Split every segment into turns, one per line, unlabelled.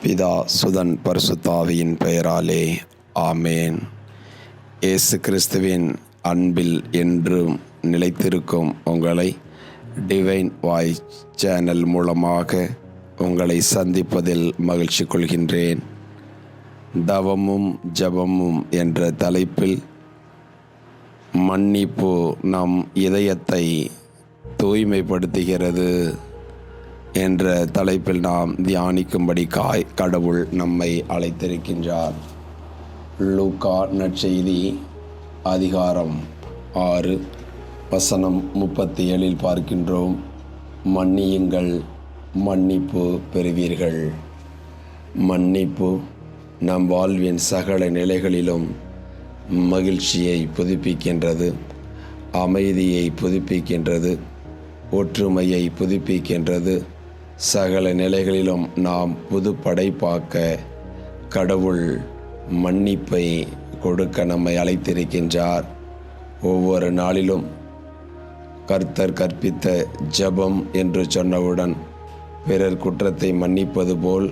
பிதா சுதன் பரிசுத்தாவியின் பெயராலே ஆமேன். இயேசு கிறிஸ்துவின் அன்பில் என்றும் நிலைத்திருக்கும் உங்களை டிவைன் வாய்ஸ் சேனல் மூலமாக உங்களை சந்திப்பதில் மகிழ்ச்சி கொள்கின்றேன். தவமும் ஜபமும் என்ற தலைப்பில் மன்னிப்பு நம் இதயத்தை தூய்மைப்படுத்துகிறது என்ற தலைப்பில் நாம் தியானிக்கும்படி கடவுள் நம்மை அழைத்திருக்கின்றார். லூக்கா நற்செய்தி அதிகாரம் 6 வசனம் 37 பார்க்கின்றோம். மன்னியுங்கள், மன்னிப்பு பெறுவீர்கள். மன்னிப்பு நம் வாழ்வின் சகல நிலைகளிலும் மகிழ்ச்சியை புதுப்பிக்கின்றது, அமைதியை புதுப்பிக்கின்றது, ஒற்றுமையை புதுப்பிக்கின்றது. சகல நிலைகளிலும் நாம் புது படைப்பாக்க கடவுள் மன்னிப்பை கொடுக்க நம்மை அழைத்திருக்கின்றார். ஒவ்வொரு நாளிலும் கர்த்தர் கற்பித்த ஜெபம் என்று சொன்னவுடன் பிறர் குற்றத்தை மன்னிப்பது போல்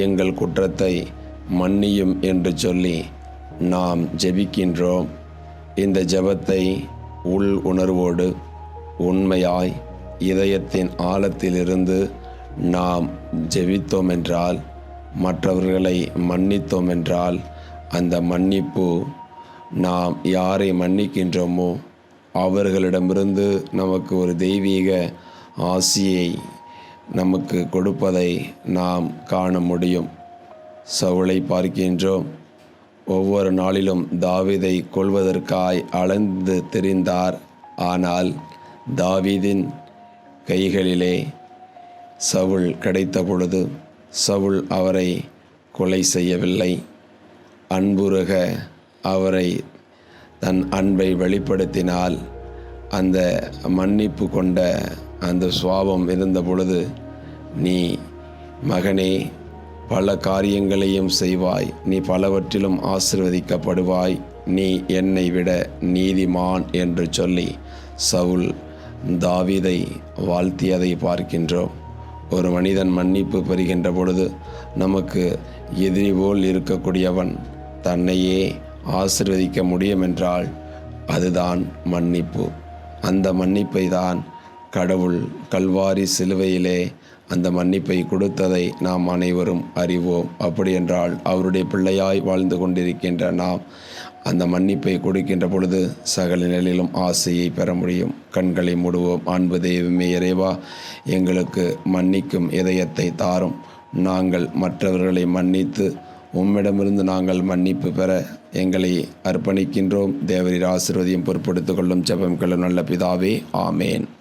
எங்கள் குற்றத்தை மன்னியும் என்று சொல்லி நாம் ஜெபிக்கின்றோம். இந்த ஜெபத்தை உள் உணர்வோடு உண்மையாய் இதயத்தின் ஆழத்திலிருந்து நாம் ஜெபித்தோம் என்றால், மற்றவர்களை மன்னித்தோம் என்றால், அந்த மன்னிப்பு நாம் யாரை மன்னிக்கின்றோமோ அவர்களிடமிருந்து நமக்கு ஒரு தெய்வீக ஆசியை நமக்கு கொடுப்பதை நாம் காண முடியும். சவுலை பார்க்கின்றோம். ஒவ்வொரு நாளிலும் தாவீதை கொல்வதற்காய் அலைந்து திரிந்தார். ஆனால் தாவீதின் கைகளிலே சவுல் கிடைத்த பொழுது சவுல் அவரை கொலை செய்யவில்லை. அன்புருக அவரை தன் அன்பை வெளிப்படுத்தினால் அந்த மன்னிப்பு கொண்ட அந்த சுவாபம் இருந்த பொழுது, நீ மகனே பல காரியங்களையும் செய்வாய், நீ பலவற்றிலும் ஆசீர்வதிக்கப்படுவாய், நீ என்னை விட நீதிமான் என்று சொல்லி சவுல் தாவீதை வாழ்த்தியதை பார்க்கின்றோம். ஒரு மனிதன் மன்னிப்பு பெறுகின்ற பொழுது நமக்கு எதிரி போல் இருக்கக்கூடியவன் தன்னையே ஆசீர்வதிக்க முடியும் என்றால் அதுதான் மன்னிப்பு. அந்த மன்னிப்பை தான் கடவுள் கல்வாரி சிலுவையிலே அந்த மன்னிப்பை கொடுத்ததை நாம் அனைவரும் அறிவோம். அப்படி என்றால் அவருடைய பிள்ளையாய் வாழ்ந்து கொண்டிருக்கின்ற நாம் அந்த மன்னிப்பை கொடுக்கின்ற பொழுது சகல நிலையிலும் ஆசையை பெற முடியும். கண்களை மூடுவோம். அன்பு தெய்வமே இறைவா, எங்களுக்கு மன்னிக்கும் இதயத்தை தாரும். நாங்கள் மற்றவர்களை மன்னித்து உம்மிடமிருந்து நாங்கள் மன்னிப்பு பெற எங்களை அர்ப்பணிக்கின்றோம். தேவரீர் ஆசீர்வதியும் பொறுப்படுத்திக் கொள்ளும். ஜெபம் கேளும் நல்ல பிதாவே, ஆமேன்.